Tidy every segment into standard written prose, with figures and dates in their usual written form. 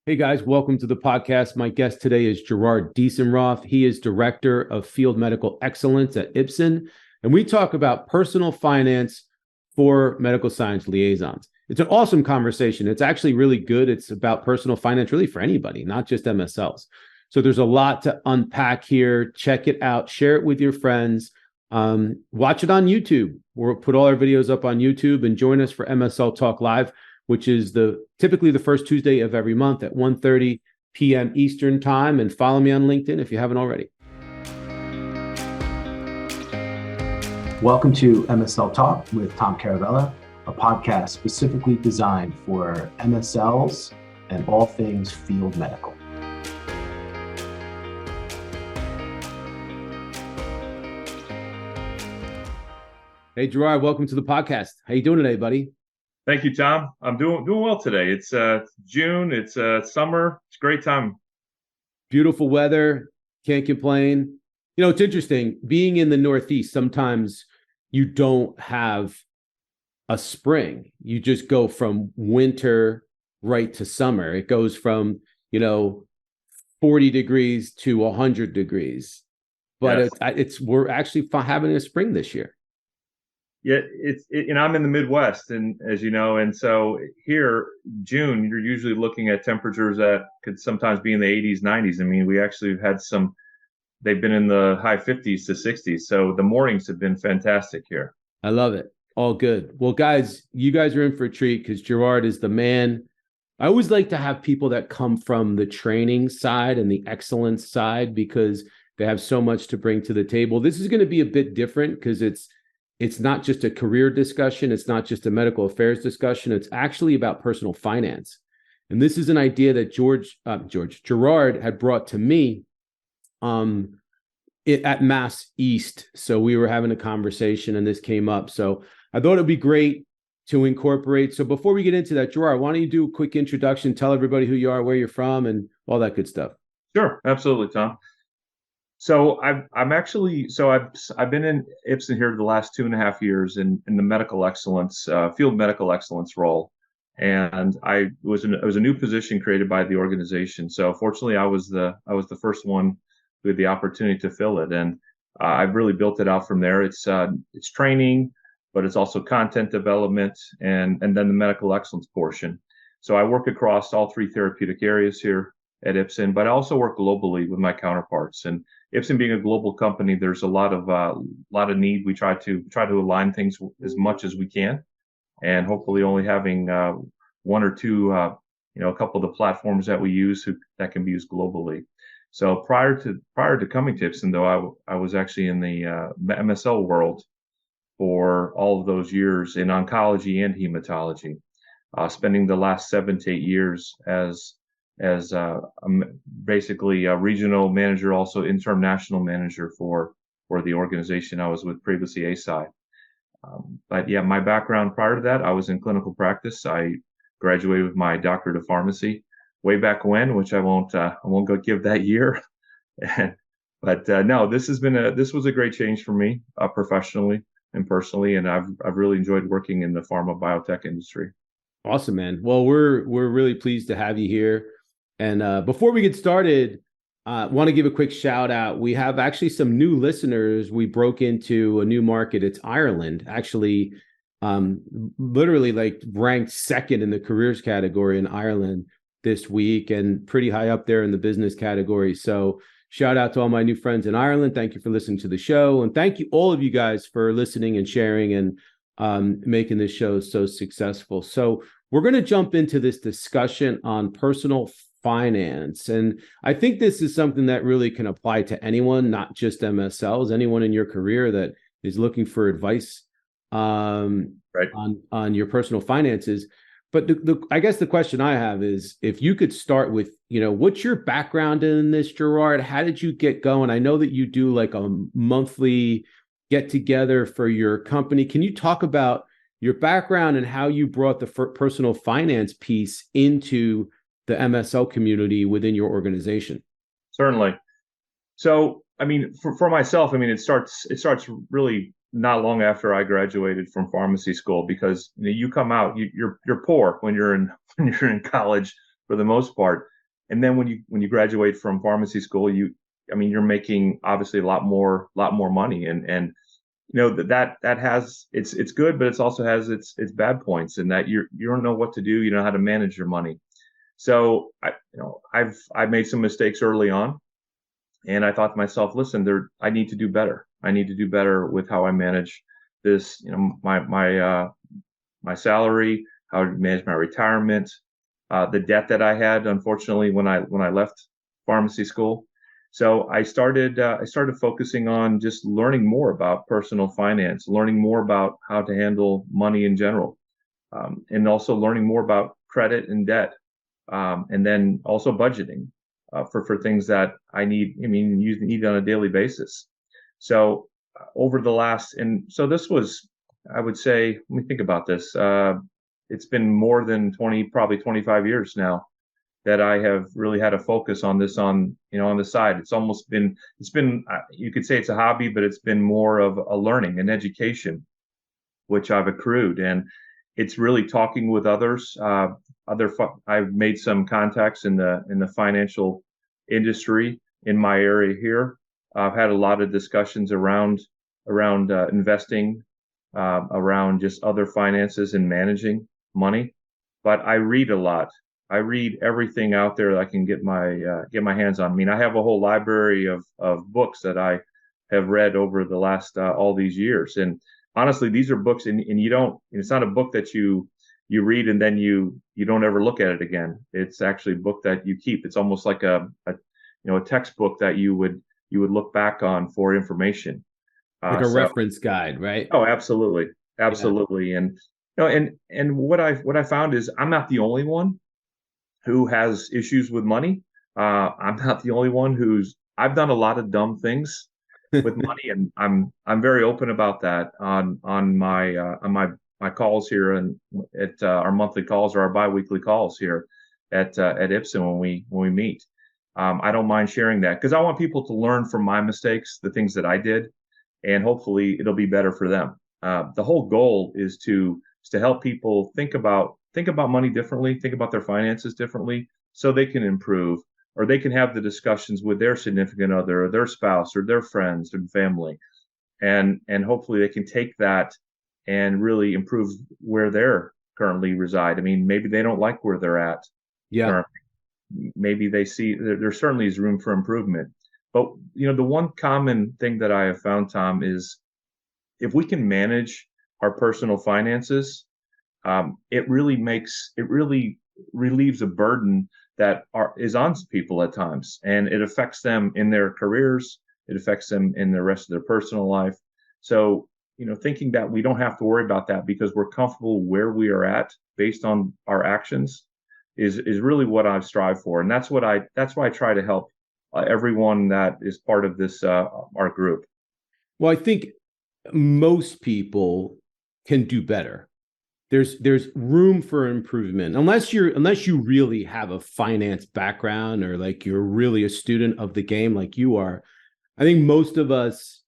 Hey guys, welcome to the podcast. My guest today is Gerard Deisenroth. He is Director of Field Medical Excellence at Ipsen, and we talk about personal finance for medical science liaisons. It's an awesome conversation. It's actually really good. It's about personal finance really for anybody, not just MSLs. So there's a lot to unpack here. Check it out. Share it with your friends. Watch it on YouTube. We'll put all our videos up on YouTube and join us for MSL Talk Live, which is typically the first Tuesday of every month at 1:30 p.m. Eastern Time. And follow me on LinkedIn if you haven't already. Welcome to MSL Talk with Tom Caravela, a podcast specifically designed for MSLs and all things field medical. Hey, Gerard, welcome to the podcast. How you doing today, buddy? Thank you, Tom. I'm doing well today. It's June. It's summer. It's a great time. Beautiful weather. Can't complain. You know, it's interesting. Being in the Northeast, sometimes you don't have a spring. You just go from winter right to summer. It goes from, 40 degrees to 100 degrees. But Yes. we're actually having a spring this year. Yeah, I'm in the Midwest, and as you know, and so here, June, you're usually looking at temperatures that could sometimes be in the 80s, 90s. I mean, we actually had they've been in the high 50s to 60s. So the mornings have been fantastic here. I love it. All good. Well, guys, you guys are in for a treat because Gerard is the man. I always like to have people that come from the training side and the excellence side because they have so much to bring to the table. This is going to be a bit different because it's not just a career discussion. It's not just a medical affairs discussion. It's actually about personal finance. And this is an idea that Gerard had brought to me at Mass East. So we were having a conversation and this came up. So I thought it'd be great to incorporate. So before we get into that, Gerard, why don't you do a quick introduction, tell everybody who you are, where you're from, and all that good stuff. Sure, absolutely, Tom. So I've been in Ipsen here the last 2.5 years in the medical excellence field medical excellence role, and it was a new position created by the organization. So fortunately, I was the first one who had the opportunity to fill it, and I've really built it out from there. It's training, but it's also content development and then the medical excellence portion. So I work across all three therapeutic areas here at Ipsen, but I also work globally with my counterparts. And Ipsen being a global company, there's a lot of need. We try to align things as much as we can, and hopefully only having one or two, a couple of the platforms that we use that can be used globally. So prior to coming to Ipsen, though, I was actually in the MSL world for all of those years in oncology and hematology, spending the last 7 to 8 years as basically a regional manager, also interim national manager for the organization I was with previously, ASI. But yeah, my background prior to that, I was in clinical practice. I graduated with my doctorate of pharmacy way back when, which I won't go give that year. But no, this was a great change for me professionally and personally, and I've really enjoyed working in the pharma biotech industry. Awesome, man. Well, we're really pleased to have you here. And before we get started, I want to give a quick shout out. We have actually some new listeners. We broke into a new market. It's Ireland, actually, literally like ranked second in the careers category in Ireland this week and pretty high up there in the business category. So shout out to all my new friends in Ireland. Thank you for listening to the show. And thank you, all of you guys, for listening and sharing and making this show so successful. So we're going to jump into this discussion on personal finance. And I think this is something that really can apply to anyone, not just MSLs, anyone in your career that is looking for advice on your personal finances. But I guess the question I have is, if you could start with, what's your background in this, Gerard? How did you get going? I know that you do like a monthly get together for your company. Can you talk about your background and how you brought the personal finance piece into the MSL community within your organization? Certainly. So, I mean, for myself, I mean, it starts really not long after I graduated from pharmacy school, because you come out, you're poor when you're in college for the most part, And then when you graduate from pharmacy school, you're making obviously a lot more money, and that has it's good, but it's also has its bad points, in that you don't know what to do, you don't know how to manage your money. So I've made some mistakes early on, and I thought to myself, listen, I need to do better. I need to do better with how I manage this, my salary, how to manage my retirement, the debt that I had, unfortunately, when I left pharmacy school. So I started focusing on just learning more about personal finance, learning more about how to handle money in general, and also learning more about credit and debt, and then also budgeting for things that you need on a daily basis. So over the last, and so this was, I would say, let me think about this. It's been more than 20, probably 25 years now that I have really had a focus on this on the side. It's been, you could say it's a hobby, but it's been more of a learning and education, which I've accrued. And it's really talking with others. I've made some contacts in the financial industry in my area here. I've had a lot of discussions around investing, around just other finances and managing money. But I read a lot. I read everything out there that I can get my hands on. I mean, I have a whole library of books that I have read over the last all these years. And honestly, these are books, and it's not a book that you read and then you don't ever look at it again. It's actually a book that you keep. It's almost like a textbook that you would look back on for information. Like a reference guide, right? Oh, absolutely. Absolutely. Yeah. And what I found is I'm not the only one who has issues with money. I'm not the only one I've done a lot of dumb things with money, and I'm very open about that on my calls here, and at our monthly calls or our biweekly calls here at Ipsen when we meet. I don't mind sharing that because I want people to learn from my mistakes, the things that I did, and hopefully it'll be better for them. The whole goal is to help people think about money differently, think about their finances differently, so they can improve, or they can have the discussions with their significant other or their spouse or their friends and family, and hopefully they can take that and really improve where they're currently reside. I mean, maybe they don't like where they're at. Yeah. Currently. Maybe they see there certainly is room for improvement. But the one common thing that I have found, Tom, is if we can manage our personal finances, it really relieves a burden that is on people at times, and it affects them in their careers. It affects them in the rest of their personal life. So, thinking that we don't have to worry about that because we're comfortable where we are at based on our actions is really what I strive for, and that's why I try to help everyone that is part of this our group. Well, I think most people can do better. There's room for improvement unless you really have a finance background, or like you're really a student of the game like you are. I think most of us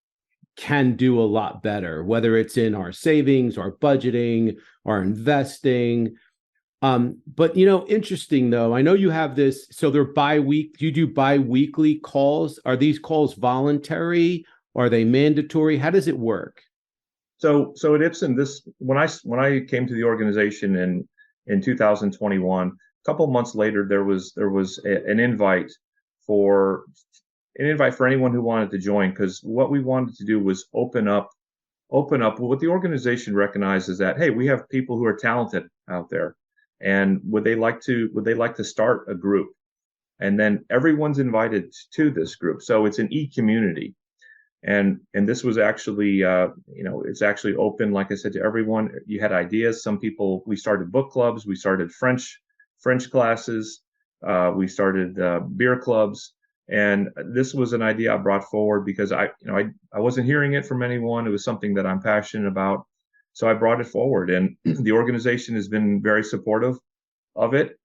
can do a lot better, whether it's in our savings, our budgeting, our investing. But interesting though, I know you have this, so they're you do bi-weekly calls. Are these calls voluntary? Are they mandatory? How does it work? So at Ipsen, when I came to the organization in 2021, a couple of months later, there was an invite for anyone who wanted to join, because what we wanted to do was open up what the organization recognizes that, hey, we have people who are talented out there, and would they like to start a group, and then everyone's invited to this group. So it's an e-community. And this was actually, it's actually open, like I said, to everyone. You had ideas. Some people, we started book clubs, we started French classes, we started beer clubs, and this was an idea I brought forward because I wasn't hearing it from anyone. It was something that I'm passionate about, so I brought it forward, and the organization has been very supportive of it.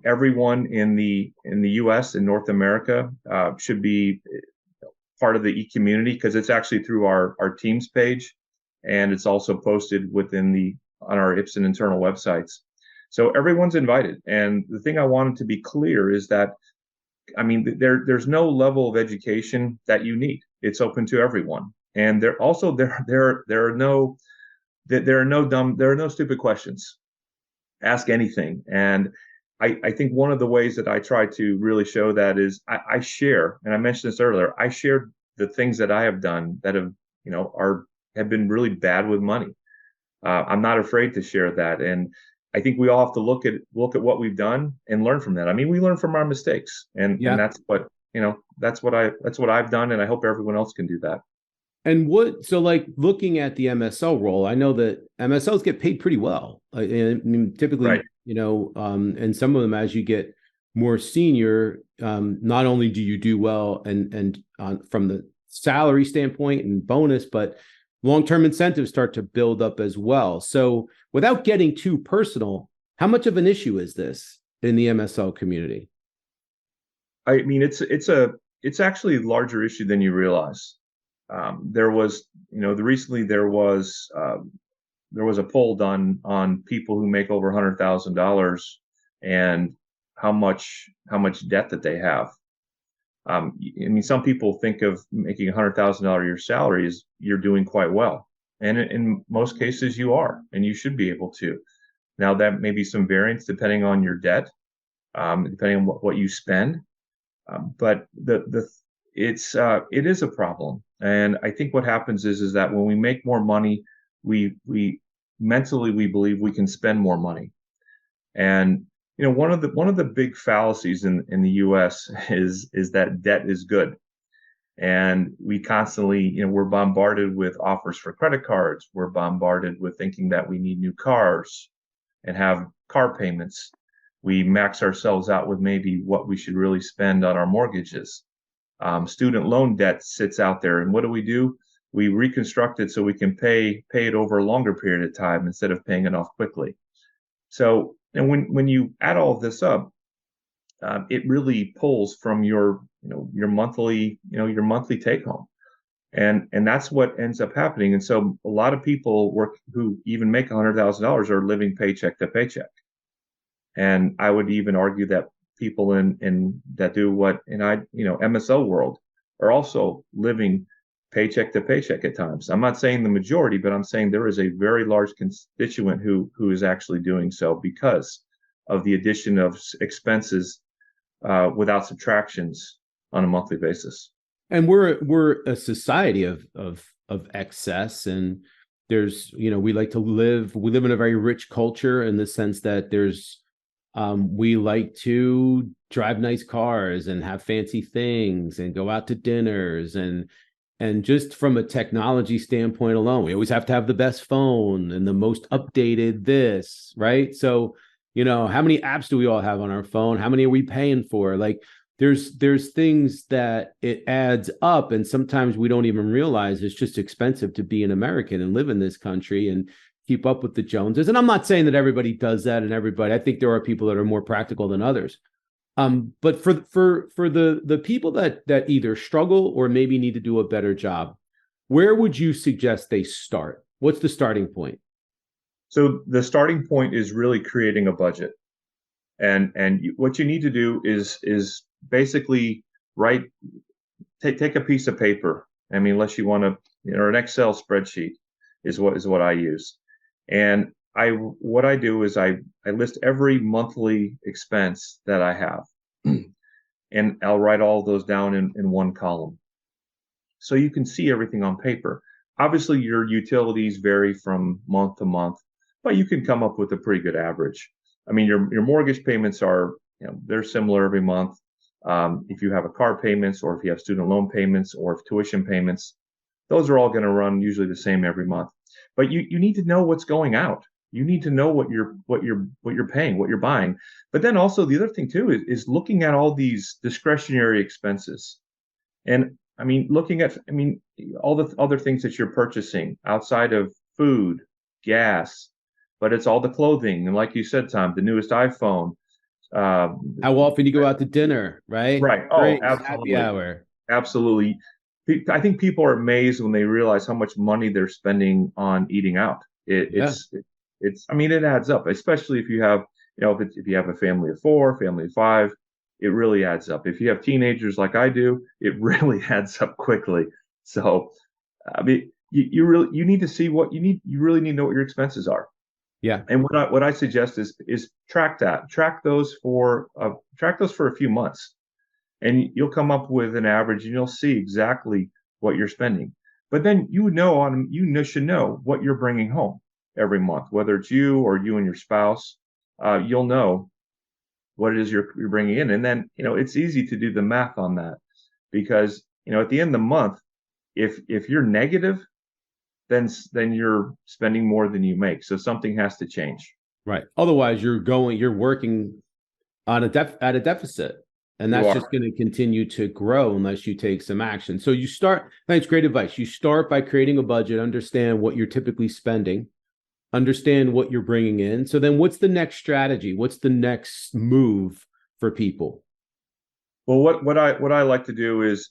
Everyone in the U.S. and North America should be part of the e-community, because it's actually through our Teams page, and it's also posted on our Ipsen internal websites. So everyone's invited. And the thing I wanted to be clear is that, I mean, there's no level of education that you need. It's open to everyone. And there also there are no stupid questions. Ask anything. And I think one of the ways that I try to really show that is I share, and I mentioned this earlier, I share the things that I have done that have been really bad with money. I'm not afraid to share that. And I think we all have to look at what we've done and learn from that. I mean, we learn from our mistakes, and that's what that's what I've done, and I hope everyone else can do that. And so like looking at the MSL role, I know that MSLs get paid pretty well. I mean, typically, right. And some of them, as you get more senior, not only do you do well and from the salary standpoint and bonus, but long-term incentives start to build up as well. So without getting too personal, how much of an issue is this in the MSL community? I mean, it's actually a larger issue than you realize. Recently there was a poll done on people who make over $100,000 and how much debt that they have. I mean, some people think of making $100,000 a year salary as you're doing quite well, and in most cases you are, and you should be able to. Now that may be some variance depending on your debt, depending on what you spend, but it is a problem. And I think what happens is that when we make more money, we mentally we believe we can spend more money. And one of the big fallacies in the U.S. is that debt is good, and we constantly we're bombarded with offers for credit cards. We're bombarded with thinking that we need new cars and have car payments. We max ourselves out with maybe what we should really spend on our mortgages. Student loan debt sits out there, and what do? We reconstruct it so we can pay it over a longer period of time instead of paying it off quickly. So, and when you add all of this up, it really pulls from your monthly take home, and that's what ends up happening. And so a lot of people who even make $100,000 are living paycheck to paycheck. And I would even argue that people in that do MSL world are also living paycheck to paycheck at times. I'm not saying the majority, but I'm saying there is a very large constituent who is actually doing so because of the addition of expenses without subtractions on a monthly basis. And we're a society of excess, and there's we live in a very rich culture in the sense that we like to drive nice cars and have fancy things and go out to dinners, and just from a technology standpoint alone, we always have to have the best phone and the most updated this, right? So, how many apps do we all have on our phone? How many are we paying for? Like there's things that it adds up, and sometimes we don't even realize it's just expensive to be an American and live in this country and keep up with the Joneses. And I'm not saying that everybody does that, and I think there are people that are more practical than others. But for the people that either struggle or maybe need to do a better job, where would you suggest they start? What's the starting point? So the starting point is really creating a budget, and what you need to do is basically take a piece of paper. I mean, unless you want to, or an Excel spreadsheet is what I use. And what I do is I list every monthly expense that I have, and I'll write all those down in one column, so you can see everything on paper. Obviously, your utilities vary from month to month, but you can come up with a pretty good average. I mean, your mortgage payments are they're similar every month. If you have a car payments, or if you have student loan payments, or if tuition payments, those are all going to run usually the same every month. But you need to know what's going out. You need to know what you're paying, what you're buying. But then also the other thing too is looking at all these discretionary expenses. And I mean, looking at all the other things that you're purchasing outside of food, gas, but it's all the clothing. And like you said, Tom, the newest iPhone. How often you go out to dinner, right? Right. Oh, Drinks, absolutely. Happy hour. Absolutely. I think people are amazed when they realize how much money they're spending on eating out. It adds up, especially if you have if you have a family of 4, family of 5, it really adds up. If you have teenagers like I do, it really adds up quickly. So, I mean, you need to see what you need. You really need to know what your expenses are. Yeah. And what I suggest is track that. Track those for a few months, and you'll come up with an average, and you'll see exactly what you're spending. But then should know what you're bringing home every month, whether it's you or you and your spouse. You'll know what it is you're bringing in, and then it's easy to do the math on that, because at the end of the month, if you're negative, then you're spending more than you make. So something has to change. Right. Otherwise, you're working on at a deficit, and that's just going to continue to grow unless you take some action. So that's great advice. You start by creating a budget, understand what you're typically spending, understand what you're bringing in. So then what's the next strategy? What's the next move for people? Well, what I like to do is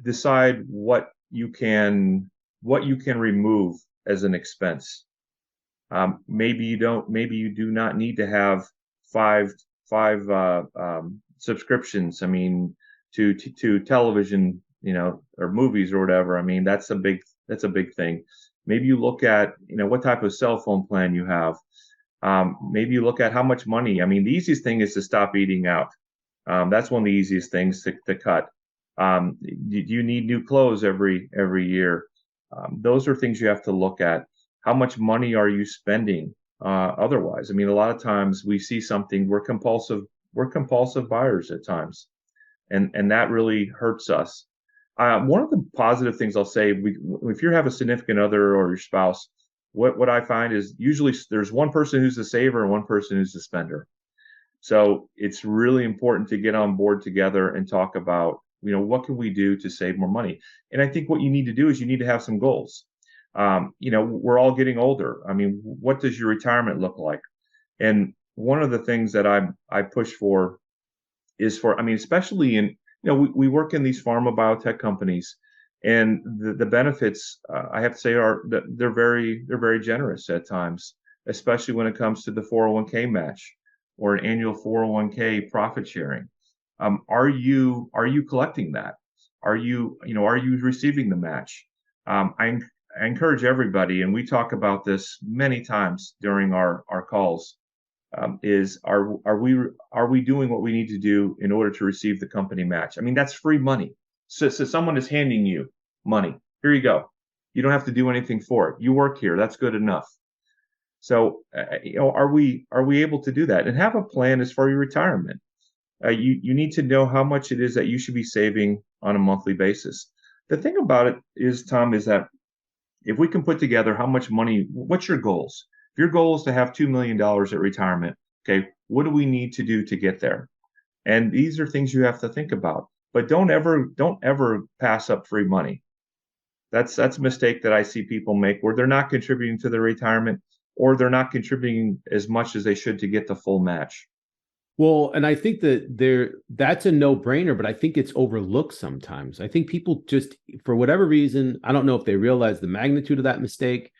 decide what you can remove as an expense. Maybe you do not need to have five subscriptions. I mean, to television, or movies or whatever. I mean, that's a big thing. Maybe you look at what type of cell phone plan you have. Maybe you look at how much money. I mean, the easiest thing is to stop eating out. That's one of the easiest things to cut. Do you need new clothes every year? Those are things you have to look at. How much money are you spending otherwise? I mean, a lot of times we see something, we're compulsive buyers at times, and that really hurts us. One of the positive things I'll say, if you have a significant other or your spouse, what I find is usually there's one person who's the saver and one person who's the spender. So it's really important to get on board together and talk about, what can we do to save more money? And I think what you need to do is you need to have some goals. We're all getting older. I mean, what does your retirement look like? And one of the things that I push for is especially in, we work in these pharma biotech companies, and the benefits, I have to say, they're very generous at times, especially when it comes to the 401k match or an annual 401k profit sharing. Are you collecting that? Are you receiving the match? I encourage everybody, and we talk about this many times during our calls, are we doing what we need to do in order to receive the company match? I mean, that's free money. So someone is handing you money. Here you go. You don't have to do anything for it. You work here. That's good enough. So, are we able to do that and have a plan as for your retirement? You need to know how much it is that you should be saving on a monthly basis. The thing about it is, Tom, is that if we can put together how much money, what's your goals? If your goal is to have $2 million at retirement, okay, what do we need to do to get there? And these are things you have to think about. But don't ever pass up free money. That's a mistake that I see people make, where they're not contributing to their retirement, or they're not contributing as much as they should to get the full match. Well, and I think that's a no-brainer, but I think it's overlooked sometimes. I think people just, for whatever reason, I don't know if they realize the magnitude of that mistake,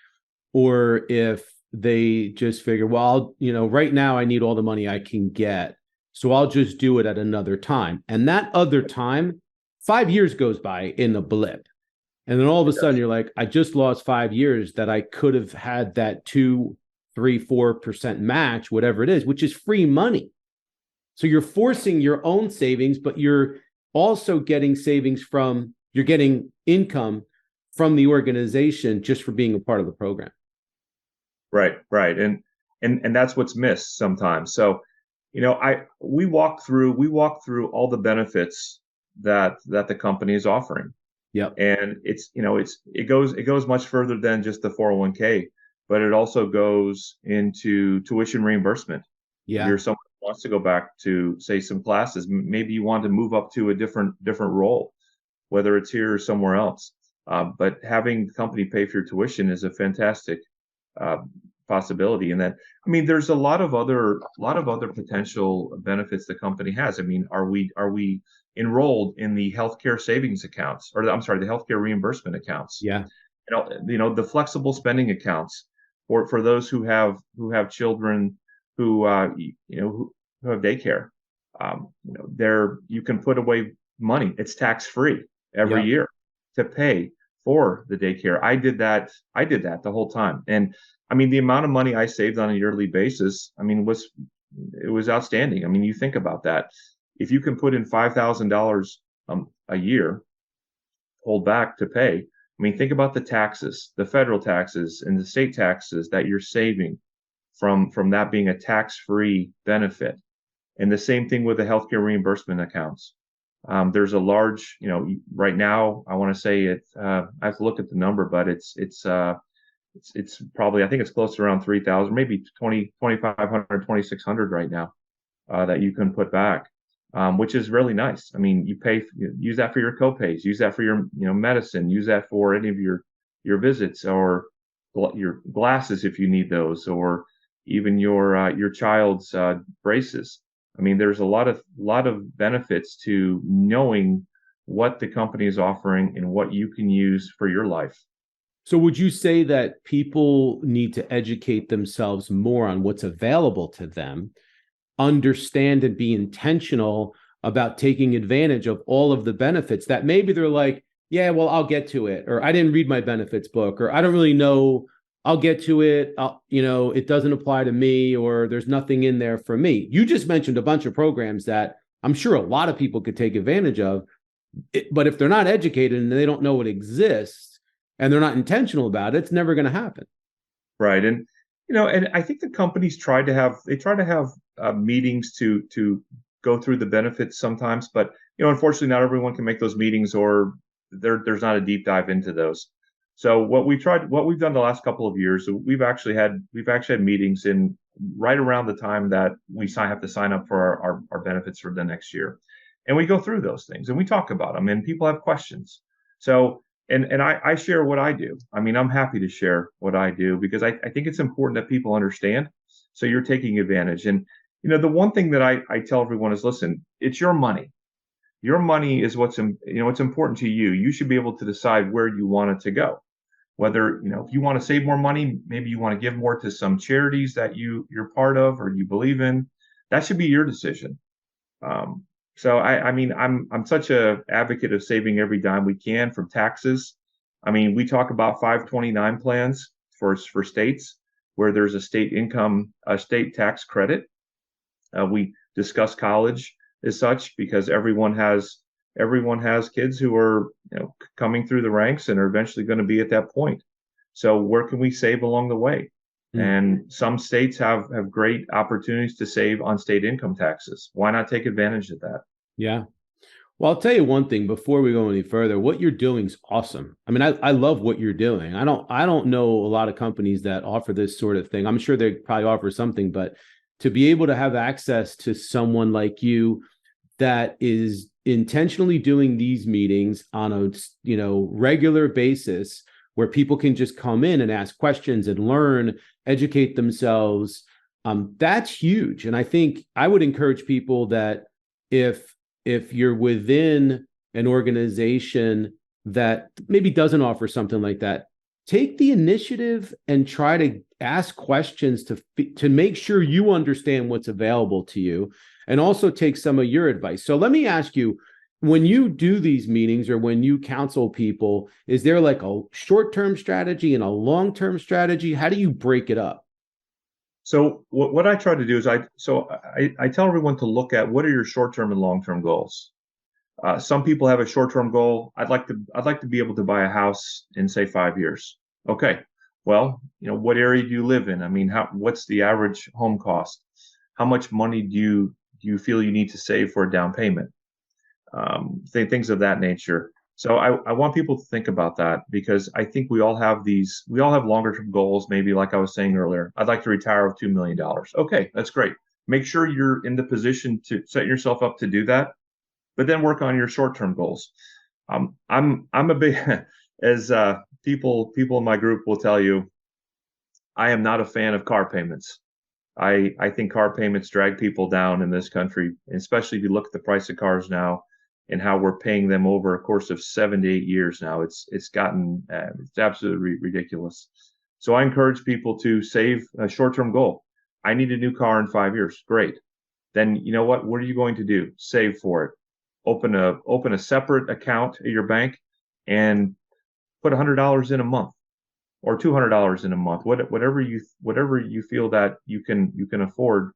or if they just figure, well, right now I need all the money I can get, so I'll just do it at another time. And that other time, 5 years goes by in a blip. And then all of a sudden you're like, I just lost 5 years that I could have had that 2, 3, 4% match, whatever it is, which is free money. So you're forcing your own savings, but you're also getting you're getting income from the organization just for being a part of the program. Right. And that's what's missed sometimes. So, we walk through all the benefits that the company is offering. Yep. And it goes much further than just the 401k, but it also goes into tuition reimbursement. Yeah. If you're someone who wants to go back to, say, some classes, maybe you want to move up to a different role, whether it's here or somewhere else. But having the company pay for your tuition is a fantastic possibility. And then, there's a lot of other potential benefits the company has. I mean, are we enrolled in the healthcare savings accounts, or the healthcare reimbursement accounts? Yeah. The flexible spending accounts for those who have children who have daycare. You can put away money. It's tax free every Yep. year to pay for the daycare. I did that the whole time. And I mean, the amount of money I saved on a yearly basis, I mean, it was outstanding. I mean, you think about that. If you can put in $5,000 a year, hold back to pay. I mean, think about the taxes, the federal taxes and the state taxes that you're saving from that being a tax-free benefit. And the same thing with the healthcare reimbursement accounts. There's a large, right now, I want to say I have to look at the number, but it's probably, I think it's close to around 3,000, maybe 2,500, 2,600 right now, that you can put back, which is really nice. I mean, use that for your copays, use that for your, medicine, use that for any of your visits, or your glasses if you need those, or even your child's braces. I mean, there's a lot of benefits to knowing what the company is offering and what you can use for your life. So would you say that people need to educate themselves more on what's available to them, understand and be intentional about taking advantage of all of the benefits that maybe they're like, yeah, well, I'll get to it, or I didn't read my benefits book, or I don't really know, I'll get to it, it doesn't apply to me, or there's nothing in there for me. You just mentioned a bunch of programs that I'm sure a lot of people could take advantage of, but if they're not educated and they don't know it exists and they're not intentional about it, it's never going to happen. Right. And, and I think the companies try to have meetings to go through the benefits sometimes, but, unfortunately not everyone can make those meetings, or there's not a deep dive into those. So what we've done the last couple of years, we've actually had meetings in right around the time that we have to sign up for our benefits for the next year. And we go through those things and we talk about them, and people have questions. So, and I share what I do. I mean, I'm happy to share what I do because I think it's important that people understand. So you're taking advantage. And, the one thing that I tell everyone is, listen, it's your money. Your money is what's important to you. You should be able to decide where you want it to go. Whether, if you want to save more money, maybe you want to give more to some charities that you're part of or you believe in, that should be your decision. So I mean, I'm such a advocate of saving every dime we can from taxes. I mean, we talk about 529 plans for states where there's a state tax credit. We discuss college as such because everyone has kids who are coming through the ranks and are eventually going to be at that point. So where can we save along the way? And some states have great opportunities to save on state income taxes. Why not take advantage of that? Yeah. Well, I'll tell you one thing before we go any further. What you're doing is awesome. I mean, I love what you're doing. I don't know a lot of companies that offer this sort of thing. I'm sure they probably offer something, but to be able to have access to someone like you that is intentionally doing these meetings on a regular basis where people can just come in and ask questions and learn, educate themselves, that's huge. And I think I would encourage people that if you're within an organization that maybe doesn't offer something like that, take the initiative and try to ask questions to make sure you understand what's available to you, and also take some of your advice. So let me ask you, when you do these meetings or when you counsel people, is there like a short-term strategy and a long-term strategy? How do you break it up? So what I try to do is I tell everyone to look at what are your short-term and long-term goals. Some people have a short-term goal. I'd like to be able to buy a house in, say, 5 years. Okay. Well, what area do you live in? I mean, what's the average home cost? How much money do you feel you need to save for a down payment? Things of that nature. So I want people to think about that, because I think we all have longer term goals. Maybe like I was saying earlier, I'd like to retire with $2 million. Okay, that's great. Make sure you're in the position to set yourself up to do that, but then work on your short term goals. I'm a big, as people in my group will tell you, I am not a fan of car payments. I think car payments drag people down in this country, especially if you look at the price of cars now and how we're paying them over a course of 7 to 8 years now. It's gotten it's absolutely ridiculous. So I encourage people to save a short-term goal. I need a new car in 5 years. Great. Then you know what? What are you going to do? Save for it. Open a separate account at your bank and put $100 in a month or $200 in a month, whatever you feel that you can afford,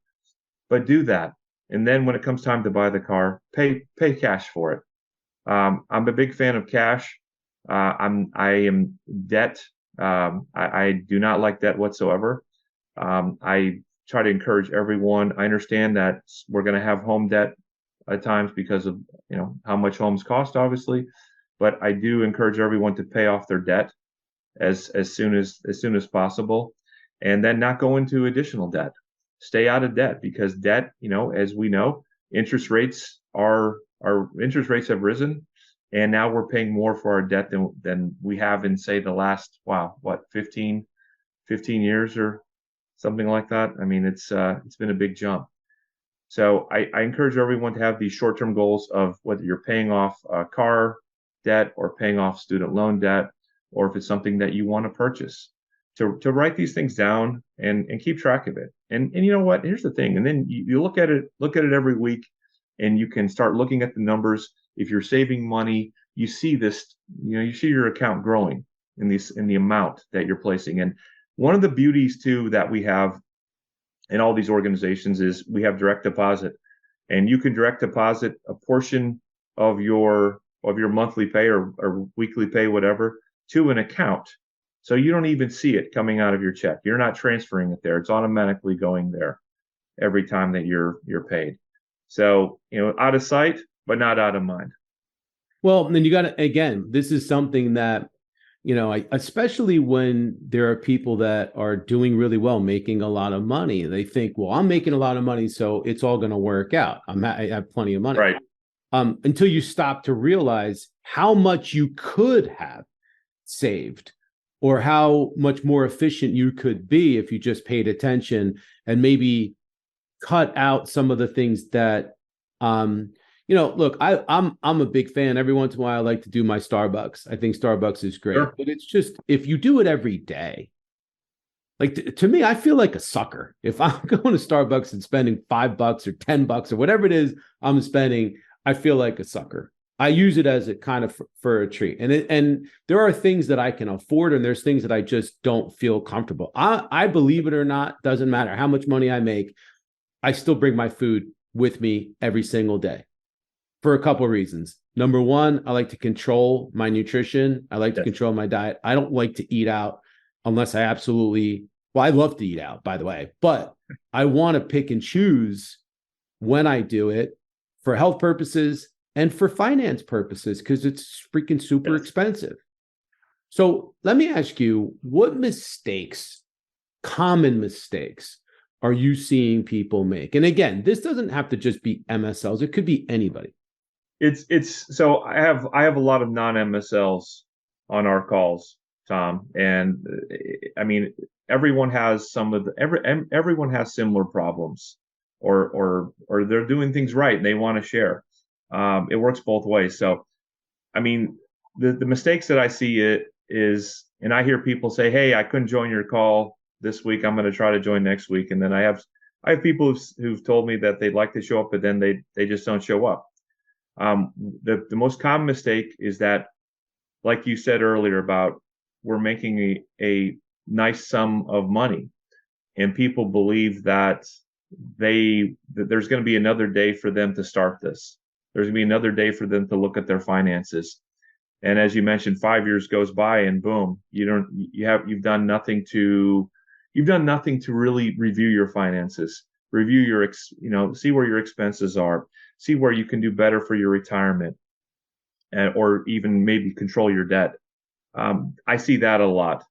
but do that. And then when it comes time to buy the car, pay cash for it. I'm a big fan of cash. I am debt. I do not like debt whatsoever. I try to encourage everyone. I understand that we're going to have home debt at times because of how much homes cost, obviously, but I do encourage everyone to pay off their debt as soon as possible, and then not go into additional debt. Stay out of debt, because debt, as we know, interest rates have risen, and now we're paying more for our debt than we have in, say, the last 15 years or something like that. I mean, it's been a big jump. So I encourage everyone to have these short-term goals of whether you're paying off car debt or paying off student loan debt, or if it's something that you want to purchase, to write these things down and keep track of it. And you know what? Here's the thing. And then you look at it every week, and you can start looking at the numbers. If you're saving money, you see this, you see your account growing in the amount that you're placing. And one of the beauties too that we have in all these organizations is we have direct deposit, and you can direct deposit a portion of your monthly pay or weekly pay, whatever, to an account. So you don't even see it coming out of your check. You're not transferring it there. It's automatically going there every time that you're paid. So, out of sight, but not out of mind. Well, then you got to, again, this is something that, especially when there are people that are doing really well, making a lot of money, they think, well, I'm making a lot of money, so it's all going to work out. I have plenty of money. Right. Until you stop to realize how much you could have saved, or how much more efficient you could be if you just paid attention and maybe cut out some of the things that, look, I'm a big fan. Every once in a while, I like to do my Starbucks. I think Starbucks is great, Sure. But it's just, if you do it every day, like to me, I feel like a sucker. If I'm going to Starbucks and spending $5 or $10 or whatever it is I'm spending, I feel like a sucker. I use it as a kind of for a treat. And there are things that I can afford, and there's things that I just don't feel comfortable. I believe it or not, doesn't matter how much money I make, I still bring my food with me every single day for a couple of reasons. Number one, I like to control my nutrition. I like to control my diet. I don't like to eat out unless I absolutely, well, I love to eat out, by the way, but I want to pick and choose when I do it for health purposes and for finance purposes, because it's freaking super expensive. So let me ask you, what common mistakes are you seeing people make? And again, this doesn't have to just be MSLs. It could be anybody. So I have a lot of non-MSLs on our calls, Tom, and I mean, everyone has everyone has similar problems, or they're doing things right and they want to share. It works both ways. So, I mean, the mistakes that I see is, and I hear people say, "Hey, I couldn't join your call this week. I'm going to try to join next week." And then I have people who've told me that they'd like to show up, but then they just don't show up. The most common mistake is that, like you said earlier, about we're making a nice sum of money, and people believe that there's going to be another day for them to start this. There's going to be another day for them to look at their finances. And as you mentioned, 5 years goes by and boom, you've done nothing to really review your finances, review see where your expenses are, see where you can do better for your retirement, or even maybe control your debt. I see that a lot.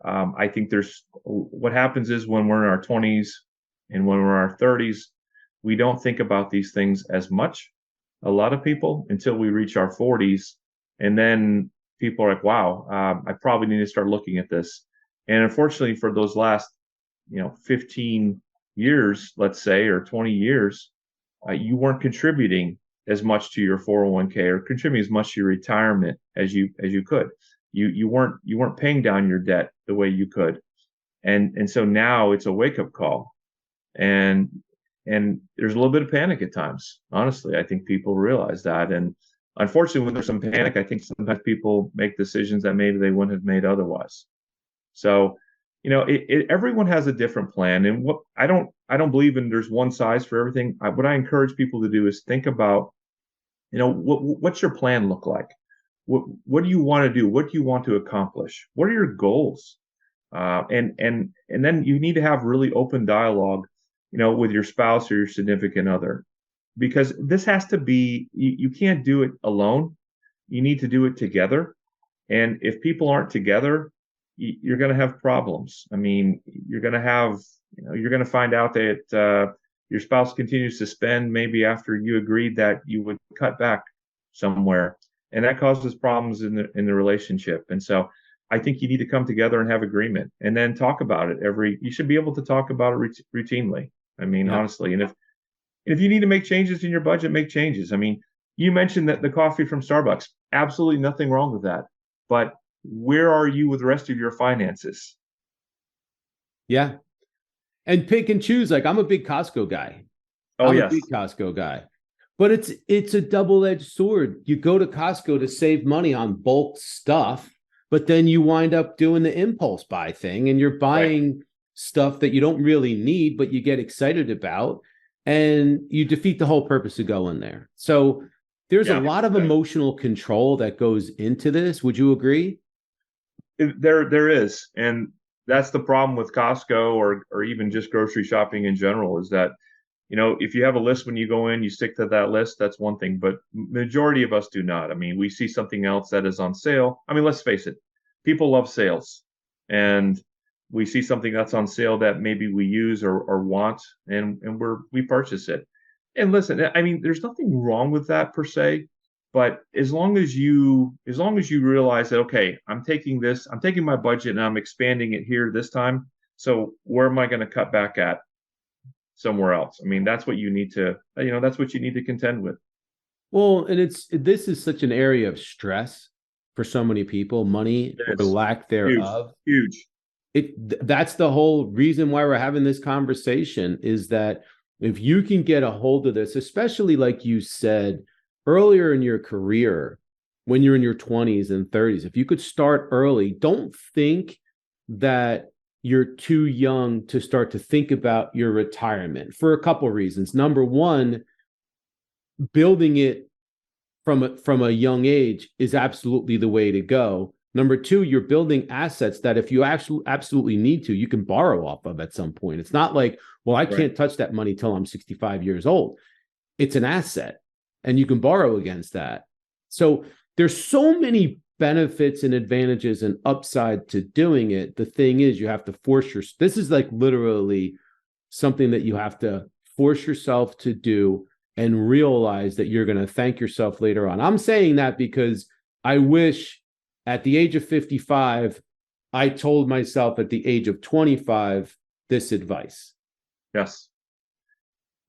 I think what happens is when we're in our 20s and when we're in our 30s, we don't think about these things as much, a lot of people, until we reach our 40s. And then people are like, wow, I probably need to start looking at this. And unfortunately, for those last, 15 years, let's say, or 20 years, you weren't contributing as much to your 401k or contributing as much to your retirement as you could. You weren't paying down your debt the way you could. And so now it's a wake-up call. and there's a little bit of panic at times. Honestly, I think people realize that, and unfortunately, when there's some panic, I think sometimes people make decisions that maybe they wouldn't have made otherwise. So, everyone has a different plan, and what I don't believe in there's one size for everything. What I encourage people to do is think about, what's your plan look like? What do you want to do? What do you want to accomplish? What are your goals? And then you need to have really open dialogue, with your spouse or your significant other, because this has to be, you can't do it alone. You need to do it together. And if people aren't together, you're going to have problems. I mean, you're going to find out that your spouse continues to spend maybe after you agreed that you would cut back somewhere, and that causes problems in the relationship. And so I think you need to come together and have agreement, and then talk about it. You should be able to talk about it routinely. I mean, yeah. Honestly, and if you need to make changes in your budget, make changes. I mean, you mentioned that the coffee from Starbucks, absolutely nothing wrong with that. But where are you with the rest of your finances? Yeah. And pick and choose. Like, I'm a big Costco guy. I'm a big Costco guy. But it's a double-edged sword. You go to Costco to save money on bulk stuff, but then you wind up doing the impulse buy thing, and you're buying stuff that you don't really need, but you get excited about, and you defeat the whole purpose of going there. So there's a lot of emotional control that goes into this. Would you agree? There is. And that's the problem with Costco or even just grocery shopping in general, is that, if you have a list when you go in, you stick to that list, that's one thing. But majority of us do not. I mean, we see something else that is on sale. I mean, let's face it, people love sales. And we see something that's on sale that maybe we use or want, and we purchase it. And listen, I mean, there's nothing wrong with that per se, but as long as you realize that, okay, I'm taking my budget and I'm expanding it here this time. So where am I going to cut back at? Somewhere else. I mean, that's what you need to contend with. Well, and this is such an area of stress for so many people, money or lack thereof. Huge. That's the whole reason why we're having this conversation, is that if you can get a hold of this, especially like you said earlier in your career, when you're in your 20s and 30s, if you could start early, don't think that you're too young to start to think about your retirement, for a couple of reasons. Number one, building it from a young age is absolutely the way to go. Number two, you're building assets that if you absolutely need to, you can borrow off of at some point. It's not like, well, I can't touch that money till I'm 65 years old. It's an asset, and you can borrow against that. So there's so many benefits and advantages and upside to doing it. The thing is, you have to this is like literally something that you have to force yourself to do and realize that you're going to thank yourself later on. I'm saying that because I wish at the age of 55, I told myself at the age of 25 this advice. Yes.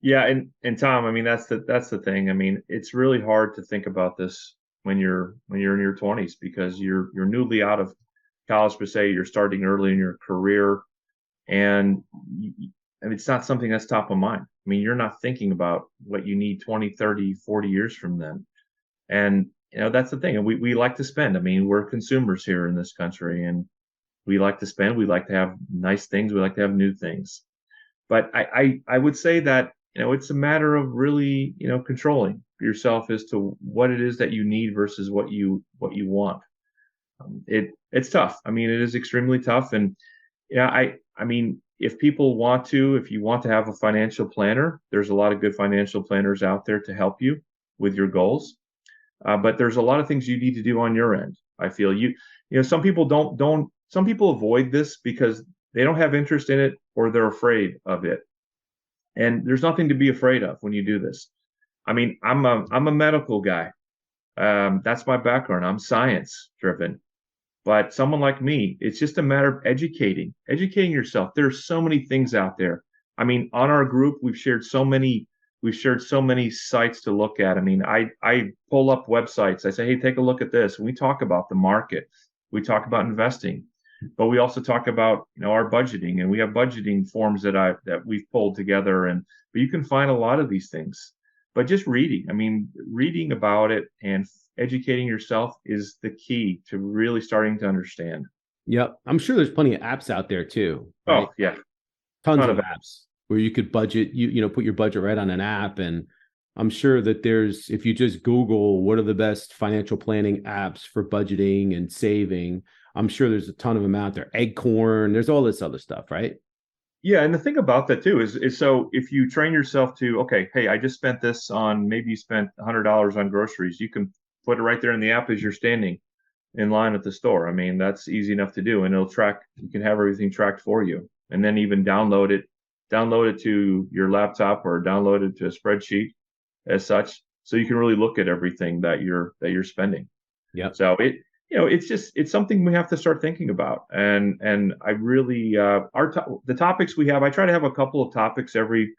Yeah, and Tom, I mean, that's the thing. I mean, it's really hard to think about this when you're in your 20s, because you're newly out of college per se, you're starting early in your career, and I mean, it's not something that's top of mind. I mean, you're not thinking about what you need 20, 30, 40 years from then. And that's the thing. And we like to spend. I mean, we're consumers here in this country, and we like to spend. We like to have nice things. We like to have new things. But I would say that, it's a matter of really, controlling yourself as to what it is that you need versus what you want. It's tough. I mean, it is extremely tough. And I mean, if you want to have a financial planner, there's a lot of good financial planners out there to help you with your goals. But there's a lot of things you need to do on your end. I feel some people some people avoid this because they don't have interest in it, or they're afraid of it. And there's nothing to be afraid of when you do this. I mean, I'm a medical guy. That's my background. I'm science driven. But someone like me, it's just a matter of educating yourself. There's so many things out there. I mean, on our group, we've shared so many sites to look at. I mean, I pull up websites. I say, hey, take a look at this. We talk about the market. We talk about investing. But we also talk about, our budgeting, and we have budgeting forms that we've pulled together. But you can find a lot of these things. But just reading about it and educating yourself is the key to really starting to understand. Yep. I'm sure there's plenty of apps out there too. Right? Oh, yeah. Tons of apps where you could budget, put your budget right on an app. And I'm sure that if you just Google what are the best financial planning apps for budgeting and saving, I'm sure there's a ton of them out there. Acorn, there's all this other stuff, right? Yeah, and the thing about that too is so if you train yourself to, okay, hey, I just spent this on, maybe you spent $100 on groceries, you can put it right there in the app as you're standing in line at the store. I mean, that's easy enough to do, and it'll track. You can have everything tracked for you, and then even download it to your laptop or download it to a spreadsheet as such, so you can really look at everything that you're spending. Yeah. So it's something we have to start thinking about. And I really, the topics we have, I try to have a couple of topics every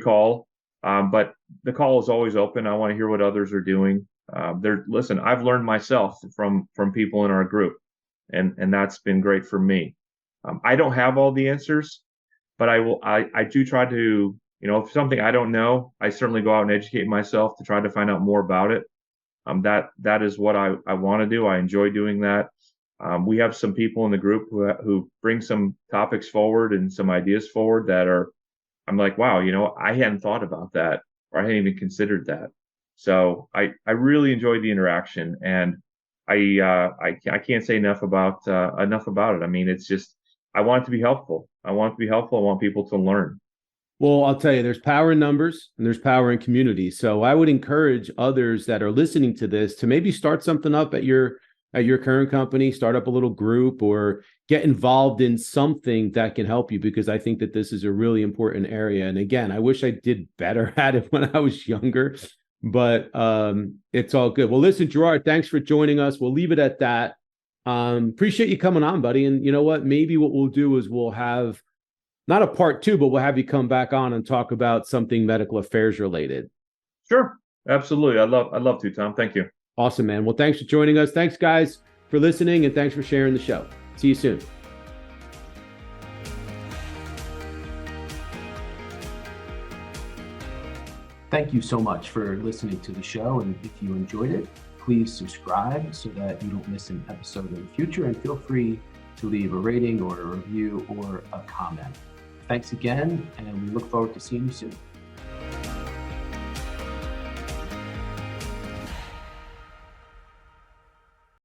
call. But the call is always open. I want to hear what others are doing. Listen, I've learned myself from people in our group, and that's been great for me. I don't have all the answers, but I do try to, if something I don't know, I certainly go out and educate myself to try to find out more about it. That is what I want to do. I enjoy doing that. We have some people in the group who bring some topics forward and some ideas forward I'm like, wow, I hadn't thought about that, or I hadn't even considered that. So I really enjoy the interaction, and I can't say enough about it. I mean, it's just, I want it to be helpful. I want people to learn. Well, I'll tell you, there's power in numbers and there's power in community. So I would encourage others that are listening to this to maybe start something up at your current company, start up a little group, or get involved in something that can help you, because I think that this is a really important area. And again, I wish I did better at it when I was younger, but it's all good. Well, listen, Gerard, thanks for joining us. We'll leave it at that. Appreciate you coming on, buddy. And you know what? Maybe what we'll do is we'll have not a part 2, but we'll have you come back on and talk about something medical affairs related. Sure. Absolutely. I'd love to, Tom. Thank you. Awesome, man. Well, thanks for joining us. Thanks, guys, for listening, and thanks for sharing the show. See you soon. Thank you so much for listening to the show. And if you enjoyed it, please subscribe so that you don't miss an episode in the future. And feel free to leave a rating or a review or a comment. Thanks again, and we look forward to seeing you soon.